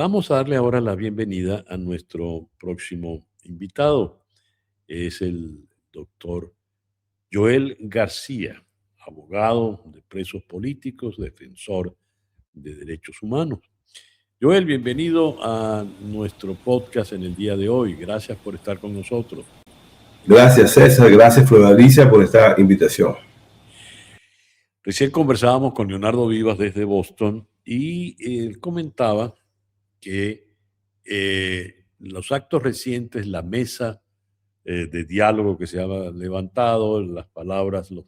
Vamos a darle ahora la bienvenida a nuestro próximo invitado. Es el doctor Joel García, abogado de presos políticos, defensor de derechos humanos. Joel, bienvenido a nuestro podcast en el día de hoy. Gracias por estar con nosotros. Gracias, César. Gracias, Floralicia, por esta invitación. Recién conversábamos con Leonardo Vivas desde Boston y él comentaba que los actos recientes, la mesa de diálogo que se ha levantado, las palabras, los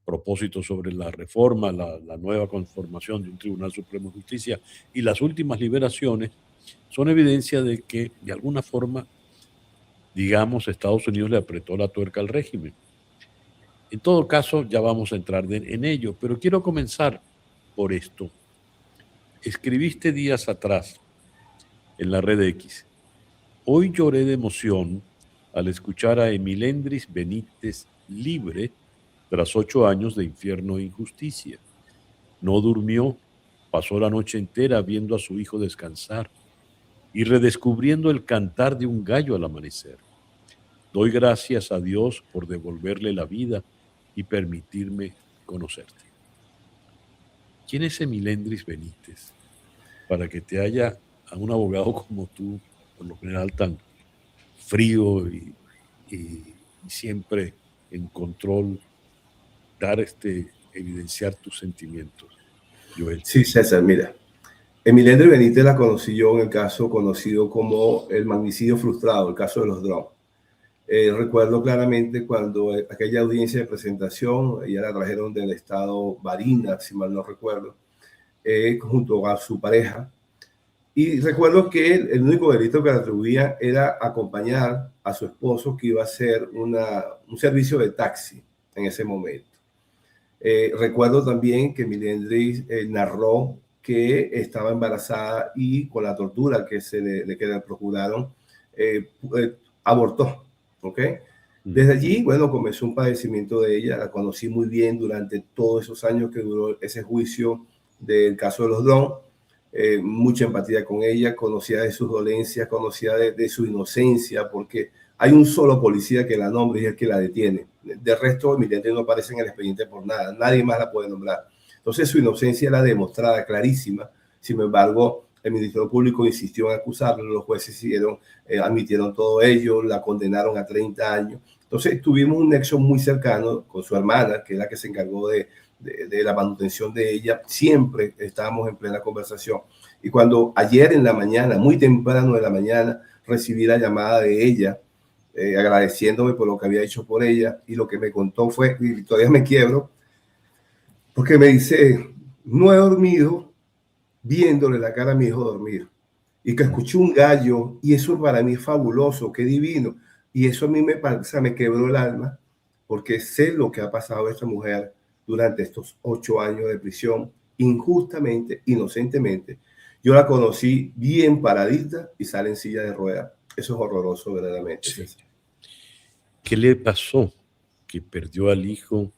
propósitos sobre la reforma, la nueva conformación de un Tribunal Supremo de Justicia y las últimas liberaciones son evidencia de que de alguna forma, digamos, Estados Unidos le apretó la tuerca al régimen. En todo caso, ya vamos a entrar en ello, pero quiero comenzar por esto. Escribiste días atrás en la red X: hoy lloré de emoción al escuchar a Emilendris Benítez libre tras 8 años de infierno e injusticia. No durmió, pasó la noche entera viendo a su hijo descansar y redescubriendo el cantar de un gallo al amanecer. Doy gracias a Dios por devolverle la vida y permitirme conocerte. ¿Quién es Emilendris Benítez? Para que te haya a un abogado como tú, por lo general tan frío y siempre en control, evidenciar tus sentimientos, Joel. Sí, César, mira. Emiliano Benítez la conocí yo en el caso conocido como el magnicidio frustrado, el caso de los drones. Recuerdo claramente cuando aquella audiencia de presentación, ella la trajeron del estado Barinas, si mal no recuerdo, junto a su pareja. Y recuerdo que el único delito que le atribuía era acompañar a su esposo, que iba a hacer un servicio de taxi en ese momento. Recuerdo también que Milendris narró que estaba embarazada y con la tortura que le procuraron, abortó, ¿ok? Desde allí, bueno, comenzó un padecimiento de ella, la conocí muy bien durante todos esos años que duró ese juicio del caso de los Don. Mucha empatía con ella, conocía de sus dolencias, conocía de su inocencia, porque hay un solo policía que la nombra y es el que la detiene. De resto, Emiliano no aparece en el expediente por nada, nadie más la puede nombrar. Entonces, su inocencia era demostrada, clarísima. Sin embargo, el Ministerio Público insistió en acusarlo, los jueces admitieron todo ello, la condenaron a 30 años. Entonces, tuvimos un nexo muy cercano con su hermana, que es la que se encargó de la manutención de ella. Siempre estábamos en plena conversación. Y cuando ayer en la mañana, muy temprano de la mañana, recibí la llamada de ella, agradeciéndome por lo que había hecho por ella, y lo que me contó fue, y todavía me quiebro, porque me dice: no he dormido viéndole la cara a mi hijo dormir, y que escuché un gallo, y eso para mí es fabuloso, qué divino, y eso a mí me quebró el alma, porque sé lo que ha pasado a esta mujer durante estos 8 años de prisión, injustamente, inocentemente. Yo la conocí bien paradita y sale en silla de ruedas. Eso es horroroso, verdaderamente. Sí. ¿Qué le pasó? Que perdió al hijo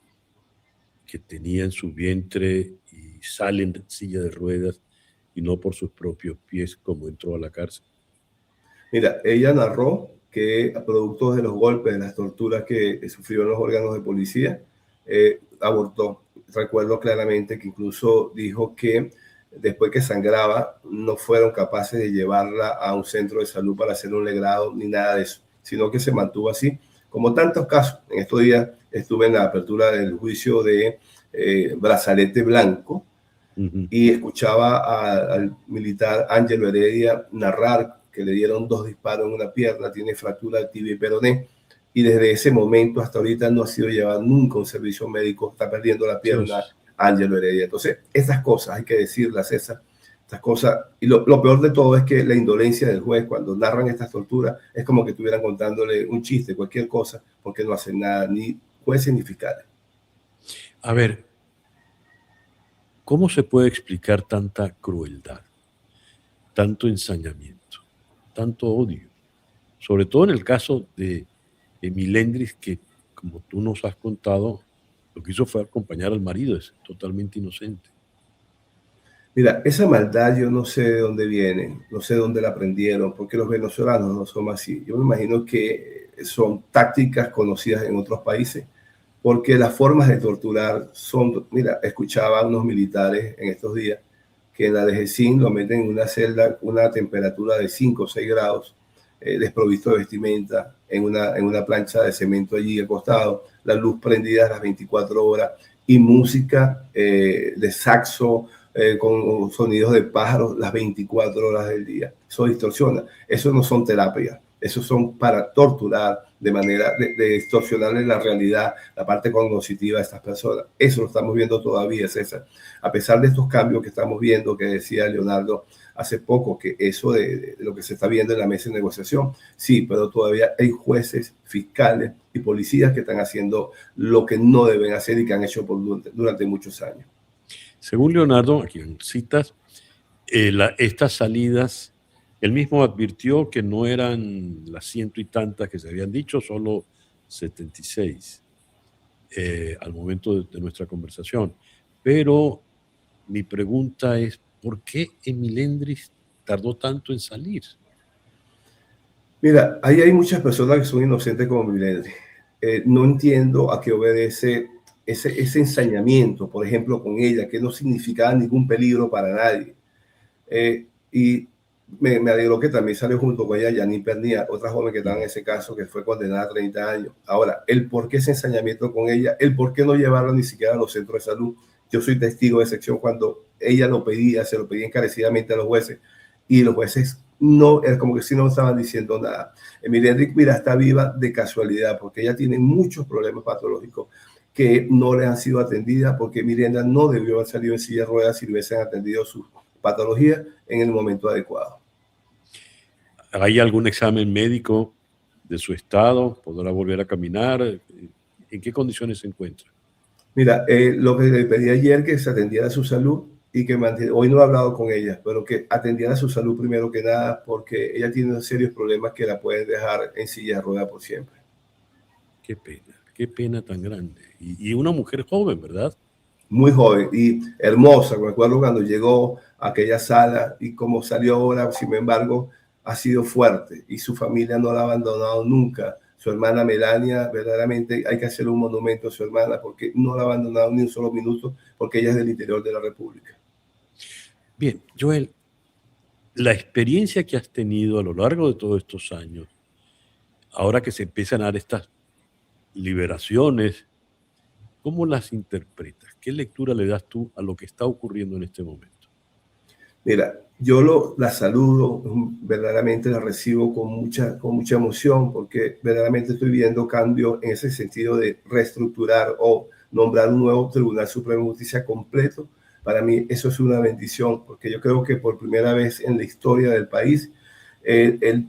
que tenía en su vientre y sale en silla de ruedas y no por sus propios pies como entró a la cárcel. Mira, ella narró que producto de los golpes, de las torturas que sufrió en los órganos de policía, abortó. Recuerdo claramente que incluso dijo que después que sangraba no fueron capaces de llevarla a un centro de salud para hacer un legrado ni nada de eso, sino que se mantuvo así, como tantos casos. En estos días estuve en la apertura del juicio de Brazalete Blanco y escuchaba al militar Ángelo Heredia narrar que le dieron 2 disparos en una pierna, tiene fractura de tibia y peroné, y desde ese momento hasta ahorita no ha sido llevado nunca a un servicio médico, está perdiendo la pierna Ángelo Heredia. Entonces, estas cosas hay que decirlas, César, estas cosas, y lo peor de todo es que la indolencia del juez cuando narran estas torturas es como que estuvieran contándole un chiste, cualquier cosa, porque no hacen nada, ni jueces ni fiscales. A ver, ¿cómo se puede explicar tanta crueldad, tanto ensañamiento, tanto odio? Sobre todo en el caso de Emilendris, que como tú nos has contado, lo que hizo fue acompañar al marido, es totalmente inocente. Mira, esa maldad yo no sé de dónde viene, no sé de dónde la aprendieron, porque los venezolanos no somos así. Yo me imagino que son tácticas conocidas en otros países, porque las formas de torturar son, mira, escuchaba a unos militares en estos días que en la DGCIN lo meten en una celda, una temperatura de 5 o 6 grados, desprovisto de vestimenta, en una plancha de cemento allí acostado, la luz prendida a las 24 horas y música de saxo, con sonidos de pájaros las 24 horas del día. Eso distorsiona. Eso no son terapias. Eso son para torturar de manera de distorsionarle la realidad, la parte cognitiva de estas personas. Eso lo estamos viendo todavía, César. A pesar de estos cambios que estamos viendo, que decía Leonardo hace poco, que eso de lo que se está viendo en la mesa de negociación, sí, pero todavía hay jueces, fiscales y policías que están haciendo lo que no deben hacer y que han hecho durante muchos años. Según Leonardo, a quien citas, estas salidas, él mismo advirtió que no eran las ciento y tantas que se habían dicho, solo 76 al momento de nuestra conversación. Pero mi pregunta es, ¿por qué Emil Endres tardó tanto en salir? Mira, ahí hay muchas personas que son inocentes como Emil Endres. No entiendo a qué obedece ese ensañamiento, por ejemplo, con ella, que no significaba ningún peligro para nadie. Y me alegró que también salió junto con ella Yanine Pernía, otra joven que estaba en ese caso, que fue condenada a 30 años. Ahora, el por qué ese ensañamiento con ella, el por qué no llevarla ni siquiera a los centros de salud. Yo soy testigo de excepción cuando ella lo pedía, se lo pedía encarecidamente a los jueces, y los jueces no, era como que si no estaban diciendo nada. Emilia Enrique, mira, está viva de casualidad, porque ella tiene muchos problemas patológicos que no le han sido atendidas, porque Miranda no debió haber salido en silla de ruedas si le hubiesen atendido sus patologías en el momento adecuado. ¿Hay algún examen médico de su estado? ¿Podrá volver a caminar? ¿En qué condiciones se encuentra? Mira, lo que le pedí ayer, que se atendiera a su salud y que hoy no he hablado con ella, pero que atendiera a su salud primero que nada, porque ella tiene serios problemas que la pueden dejar en silla de ruedas por siempre. Qué pena tan grande. Y una mujer joven, ¿verdad? Muy joven y hermosa. Me acuerdo cuando llegó a aquella sala y como salió ahora, sin embargo, ha sido fuerte y su familia no la ha abandonado nunca. Su hermana Melania, verdaderamente hay que hacer un monumento a su hermana porque no la ha abandonado ni un solo minuto, porque ella es del interior de la República. Bien, Joel, la experiencia que has tenido a lo largo de todos estos años, ahora que se empiezan a dar estas liberaciones, ¿cómo las interpretas? ¿Qué lectura le das tú a lo que está ocurriendo en este momento? Mira, yo la saludo, verdaderamente la recibo con mucha emoción, porque verdaderamente estoy viendo cambios en ese sentido de reestructurar o nombrar un nuevo Tribunal Supremo de Justicia completo. Para mí eso es una bendición, porque yo creo que por primera vez en la historia del país,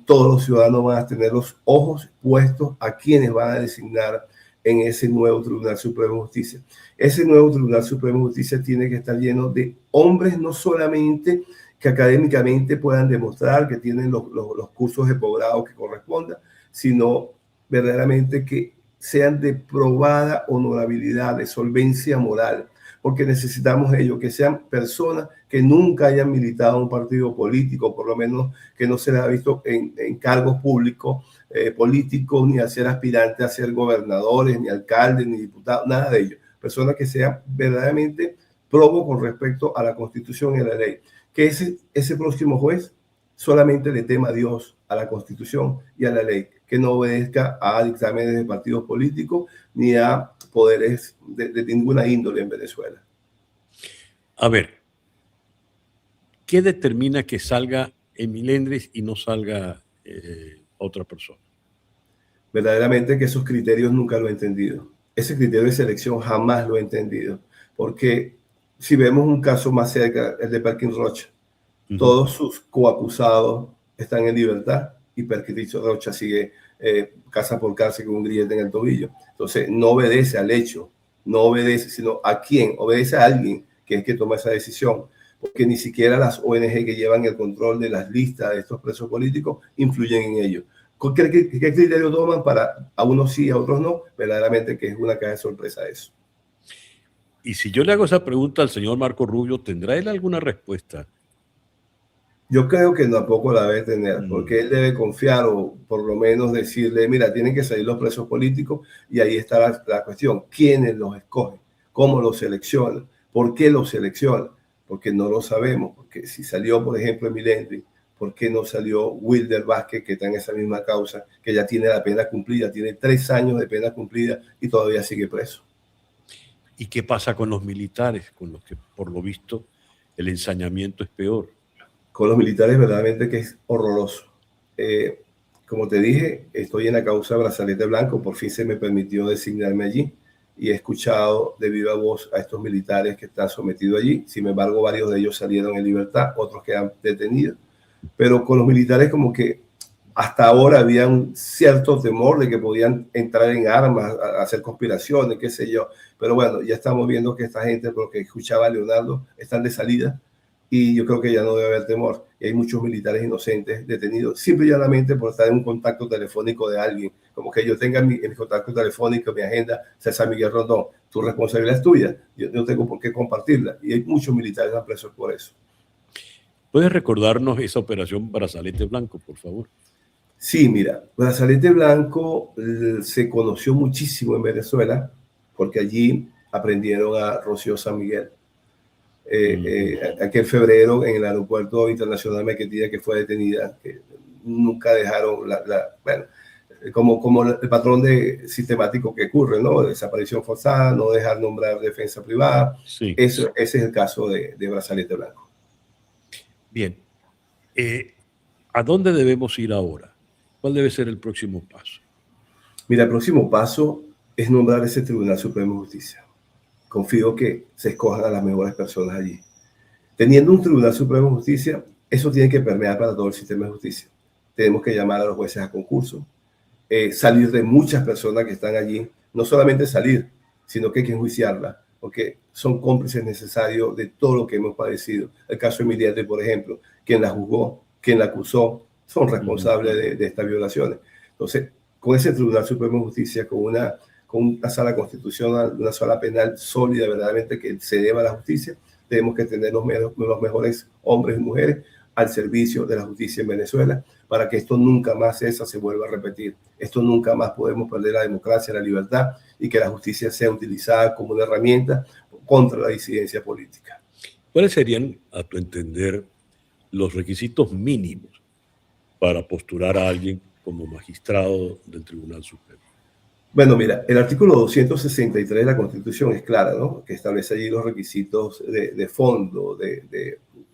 todos los ciudadanos van a tener los ojos puestos a quienes van a designar en ese nuevo Tribunal Supremo de Justicia. Ese nuevo Tribunal Supremo de Justicia tiene que estar lleno de hombres, no solamente que académicamente puedan demostrar que tienen los cursos de posgrado que correspondan, sino verdaderamente que sean de probada honorabilidad, de solvencia moral, porque necesitamos ellos, que sean personas que nunca hayan militado en un partido político, por lo menos que no se les ha visto en cargos públicos, políticos, ni a ser aspirantes a ser gobernadores, ni alcaldes, ni diputados, nada de ello. Personas que sean verdaderamente probos con respecto a la Constitución y a la ley. Que ese próximo juez solamente le tema a Dios, a la Constitución y a la ley, que no obedezca a dictámenes de partidos políticos ni a poderes de ninguna índole en Venezuela. A ver, ¿qué determina que salga Emil Endres y no salga otra persona? Verdaderamente que esos criterios nunca lo he entendido. Ese criterio de selección jamás lo he entendido, porque si vemos un caso más cerca, el de Perkin Rocha, todos sus coacusados están en libertad y Perkin Rocha sigue casa por cárcel con un grillete en el tobillo. Entonces no obedece al hecho, no obedece, sino a quién, obedece a alguien que es que toma esa decisión, porque ni siquiera las ONG que llevan el control de las listas de estos presos políticos influyen en ello. ¿Qué criterio toman para a unos sí, a otros no? Verdaderamente que es una caja de sorpresa eso. Y si yo le hago esa pregunta al señor Marco Rubio, ¿tendrá él alguna respuesta? Yo creo que tampoco la debe tener, porque él debe confiar o por lo menos decirle, mira, tienen que salir los presos políticos y ahí está la cuestión. ¿Quiénes los escogen? ¿Cómo los seleccionan? ¿Por qué los seleccionan? Porque no lo sabemos. Porque si salió, por ejemplo, Emil Henry, ¿por qué no salió Wilder Vázquez, que está en esa misma causa, que ya tiene la pena cumplida, tiene 3 años de pena cumplida y todavía sigue preso? ¿Y qué pasa con los militares, con los que, por lo visto, el ensañamiento es peor? Con los militares verdaderamente que es horroroso. Como te dije, estoy en la causa Brazalete Blanco, por fin se me permitió designarme allí y he escuchado de viva voz a estos militares que están sometidos allí. Sin embargo, varios de ellos salieron en libertad, otros quedan detenidos. Pero con los militares como que hasta ahora había un cierto temor de que podían entrar en armas, a hacer conspiraciones, qué sé yo. Pero bueno, ya estamos viendo que esta gente, por lo que escuchaba Leonardo, están de salida y yo creo que ya no debe haber temor. Y hay muchos militares inocentes detenidos simple y llanamente por estar en un contacto telefónico de alguien. Como que yo tenga en mi contacto telefónico, mi agenda, César Miguel Rondón, tu responsabilidad es tuya, yo no tengo por qué compartirla. Y hay muchos militares presos por eso. ¿Puedes recordarnos esa operación Brazalete Blanco, por favor? Sí, mira, Brazalete Blanco se conoció muchísimo en Venezuela porque allí aprendieron a Rocío San Miguel. Aquel febrero en el aeropuerto internacional Maiquetía, que fue detenida, que nunca dejaron bueno, como el patrón sistemático que ocurre, ¿no? Desaparición forzada, no dejar nombrar defensa privada. Sí. Ese es el caso de Brazalete Blanco. Bien. ¿A dónde debemos ir ahora? ¿Cuál debe ser el próximo paso? Mira, el próximo paso es nombrar ese Tribunal Supremo de Justicia. Confío que se escojan a las mejores personas allí. Teniendo un Tribunal Supremo de Justicia, eso tiene que permear para todo el sistema de justicia. Tenemos que llamar a los jueces a concurso, salir de muchas personas que están allí, no solamente salir, sino que hay que enjuiciarla, porque son cómplices necesarios de todo lo que hemos padecido. El caso de Emiliano, por ejemplo, quien la juzgó, quien la acusó, son responsables de estas violaciones. Entonces, con ese Tribunal Supremo de Justicia, con una sala constitucional, una sala penal sólida, verdaderamente que se deba a la justicia, tenemos que tener los mejores hombres y mujeres al servicio de la justicia en Venezuela para que esto nunca más se vuelva a repetir. Esto nunca más podemos perder la democracia, la libertad y que la justicia sea utilizada como una herramienta contra la disidencia política. ¿Cuáles serían, a tu entender, los requisitos mínimos para postular a alguien como magistrado del Tribunal Supremo? Bueno, mira, el artículo 263 de la Constitución es clara, ¿no? Que establece allí los requisitos de fondo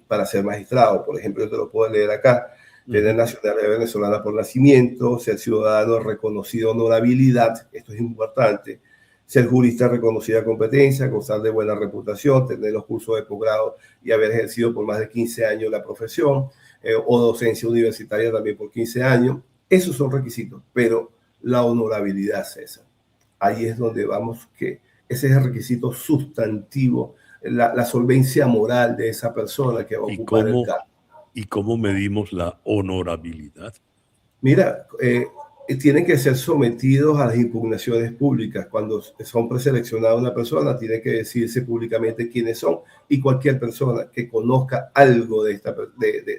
para ser magistrado. Por ejemplo, yo te lo puedo leer acá. Tener nacionalidad venezolana por nacimiento, ser ciudadano de reconocida honorabilidad, esto es importante, ser jurista de reconocida competencia, gozar de buena reputación, tener los cursos de posgrado y haber ejercido por más de 15 años la profesión, o docencia universitaria también por 15 años. Esos son requisitos, pero la honorabilidad, César, ahí es donde vamos, que ese es el requisito sustantivo, la solvencia moral de esa persona que va a ocupar el cargo. ¿Y cómo medimos la honorabilidad? Mira, tienen que ser sometidos a las impugnaciones públicas. Cuando son preseleccionadas una persona, tiene que decirse públicamente quiénes son, y cualquier persona que conozca algo de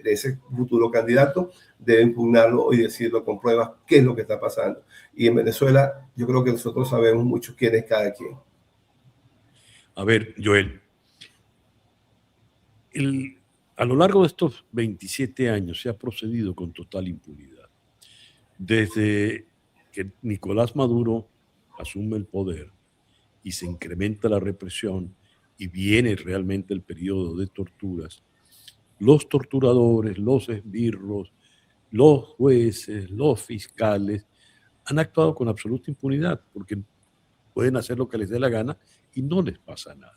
ese futuro candidato debe impugnarlo y decirlo con pruebas qué es lo que está pasando. Y en Venezuela yo creo que nosotros sabemos mucho quién es cada quien. A ver, Joel, a lo largo de estos 27 años se ha procedido con total impunidad. Desde que Nicolás Maduro asume el poder y se incrementa la represión y viene realmente el periodo de torturas, los torturadores, los esbirros, los jueces, los fiscales han actuado con absoluta impunidad porque pueden hacer lo que les dé la gana y no les pasa nada.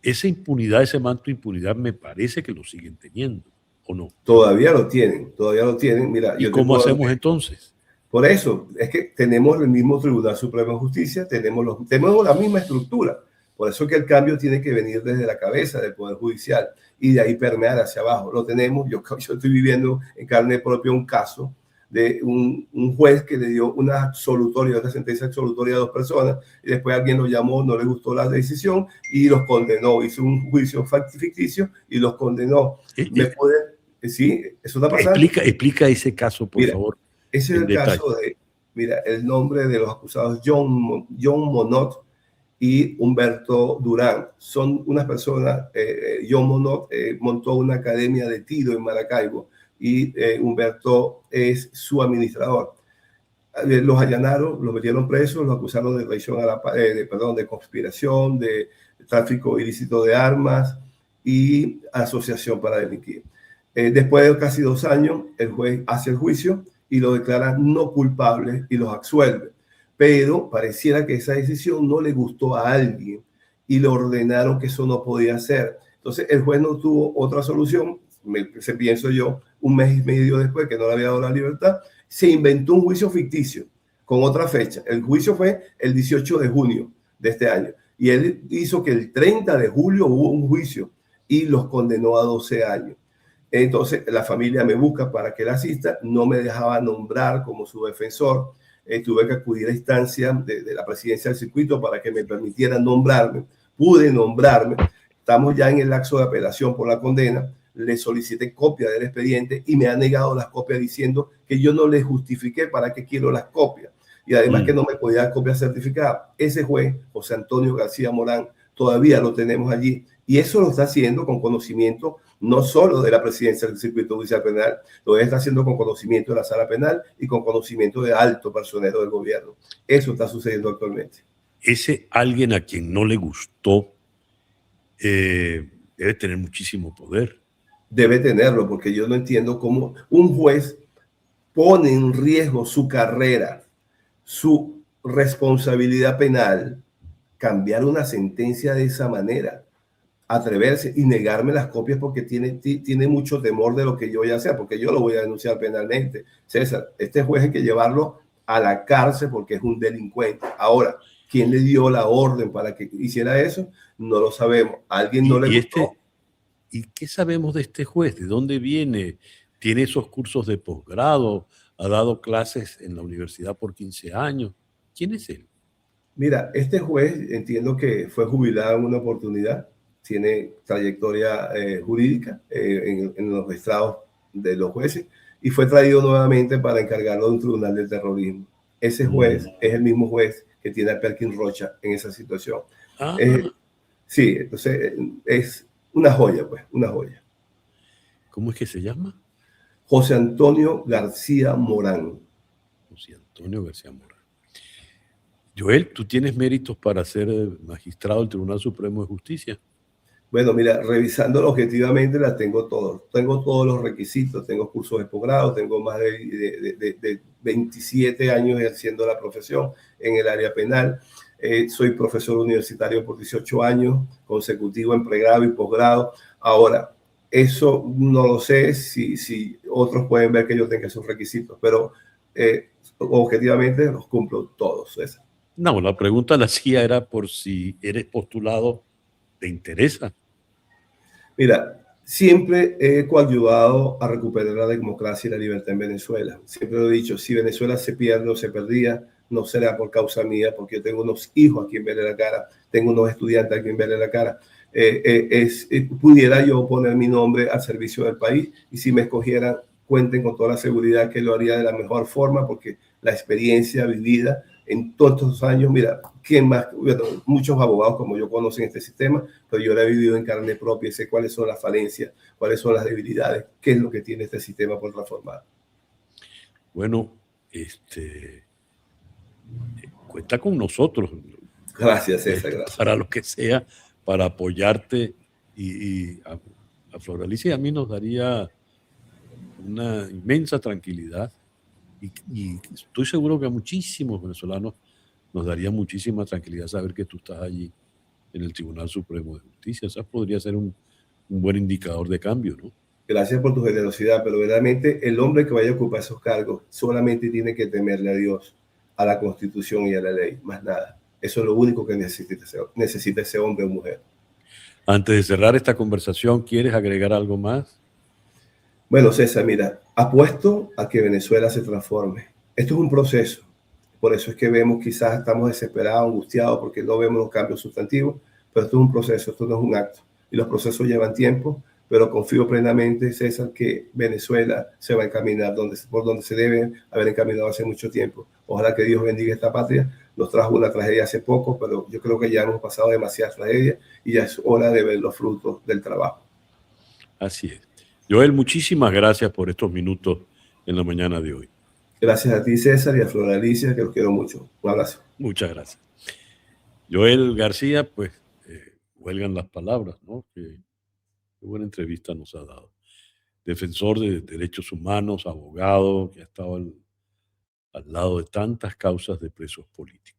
Esa impunidad, ese manto de impunidad, me parece que lo siguen teniendo, ¿o no? Todavía lo tienen, todavía lo tienen. Mira, ¿y cómo hacemos entonces? Por eso, es que tenemos el mismo Tribunal Supremo de Justicia, tenemos la misma estructura. Por eso que el cambio tiene que venir desde la cabeza del Poder Judicial y de ahí permear hacia abajo. Lo tenemos, yo estoy viviendo en carne propia un caso de un juez que le dio una absolutoria, una sentencia absolutoria a 2 personas, y después alguien lo llamó, no le gustó la decisión y los condenó. Hizo un juicio ficticio y los condenó. Sí, eso está pasando. Explica ese caso, por favor. Ese es el caso de, mira, el nombre de los acusados, John Monod y Humberto Durán. Son unas personas, John Monod montó una academia de tiro en Maracaibo y Humberto es su administrador. Los allanaron, los metieron presos, los acusaron de traición a la de conspiración, de tráfico ilícito de armas y asociación para delinquir. Después de casi 2 años, el juez hace el juicio y lo declara no culpable y los absuelve. Pero pareciera que esa decisión no le gustó a alguien y le ordenaron que eso no podía ser. Entonces el juez no tuvo otra solución, pienso yo, 1 mes y medio después que no le había dado la libertad, se inventó un juicio ficticio con otra fecha. El juicio fue el 18 de junio de este año y él hizo que el 30 de julio hubo un juicio y los condenó a 12 años. Entonces la familia me busca para que la asista, no me dejaba nombrar como su defensor. Tuve que acudir a instancia de la presidencia del circuito para que me permitieran nombrarme. Pude nombrarme. Estamos ya en el lapso de apelación por la condena. Le solicité copia del expediente y me ha negado las copias diciendo que yo no le justifiqué para qué quiero las copias. Y además que no me podía dar copia certificada. Ese juez, José Antonio García Morán, todavía lo tenemos allí. Y eso lo está haciendo con conocimiento no solo de la presidencia del circuito judicial penal, lo está haciendo con conocimiento de la sala penal y con conocimiento de alto personero del gobierno. Eso está sucediendo actualmente. Ese alguien a quien no le gustó debe tener muchísimo poder. Debe tenerlo, porque yo no entiendo cómo un juez pone en riesgo su carrera, su responsabilidad penal, cambiar una sentencia de esa manera, atreverse y negarme las copias porque tiene mucho temor de lo que yo voy a hacer, porque yo lo voy a denunciar penalmente. César, este juez hay que llevarlo a la cárcel porque es un delincuente. Ahora, ¿quién le dio la orden para que hiciera eso? No lo sabemos. ¿A alguien no le gustó? ¿Y qué sabemos de este juez? ¿De dónde viene? ¿Tiene esos cursos de posgrado? ¿Ha dado clases en la universidad por 15 años? ¿Quién es él? Mira, este juez entiendo que fue jubilado en una oportunidad, tiene trayectoria jurídica en los estrados de los jueces y fue traído nuevamente para encargarlo de un tribunal de terrorismo. Ese juez es el mismo juez que tiene a Perkin Rocha en esa situación. Sí, entonces es una joya, pues, una joya. ¿Cómo es que se llama? José Antonio García Morán. José Antonio García Morán. Joel, ¿tú tienes méritos para ser magistrado del Tribunal Supremo de Justicia? Bueno, mira, revisándolo objetivamente, la tengo todo. Tengo todos los requisitos, tengo cursos de posgrado, tengo más de 27 años ejerciendo la profesión en el área penal. Soy profesor universitario por 18 años, consecutivo en pregrado y posgrado. Ahora, eso no lo sé si otros pueden ver que yo tenga esos requisitos, pero objetivamente los cumplo todos. Esa. No, la pregunta la hacía era por si eres postulado, ¿te interesa? Mira, siempre he coadyuvado a recuperar la democracia y la libertad en Venezuela. Siempre lo he dicho, si Venezuela se pierde o se perdía, no será por causa mía, porque yo tengo unos hijos a quien verle la cara, tengo unos estudiantes a quien verle la cara. Pudiera yo poner mi nombre al servicio del país y si me escogieran, cuenten con toda la seguridad que lo haría de la mejor forma, porque la experiencia vivida en todos estos años, mira, ¿quién más? Bueno, muchos abogados como yo conocen este sistema, pero yo lo he vivido en carne propia y sé cuáles son las falencias, cuáles son las debilidades, qué es lo que tiene este sistema por transformar. Bueno, cuenta con nosotros. Gracias, César. Gracias. Para lo que sea, para apoyarte y a Floralicia y a mí nos daría una inmensa tranquilidad y estoy seguro que a muchísimos venezolanos nos daría muchísima tranquilidad saber que tú estás allí en el Tribunal Supremo de Justicia. Eso podría ser un buen indicador de cambio, ¿no? Gracias por tu generosidad, pero verdaderamente el hombre que vaya a ocupar esos cargos solamente tiene que temerle a Dios, a la Constitución y a la ley, más nada. Eso es lo único que necesita ese hombre o mujer. Antes de cerrar esta conversación, ¿quieres agregar algo más? Bueno, César, mira, apuesto a que Venezuela se transforme. Esto es un proceso. Por eso es que vemos, quizás estamos desesperados, angustiados, porque no vemos los cambios sustantivos, pero esto es un proceso, esto no es un acto. Y los procesos llevan tiempo, pero confío plenamente, César, que Venezuela se va a encaminar por donde se debe haber encaminado hace mucho tiempo. Ojalá que Dios bendiga esta patria. Nos trajo una tragedia hace poco, pero yo creo que ya hemos pasado demasiadas tragedias y ya es hora de ver los frutos del trabajo. Así es. Joel, muchísimas gracias por estos minutos en la mañana de hoy. Gracias a ti, César, y a Flor Alicia, que los quiero mucho. Un abrazo. Muchas gracias. Joel García, pues, huelgan las palabras, ¿no? Qué buena entrevista nos ha dado. Defensor de derechos humanos, abogado, que ha estado al lado de tantas causas de presos políticos.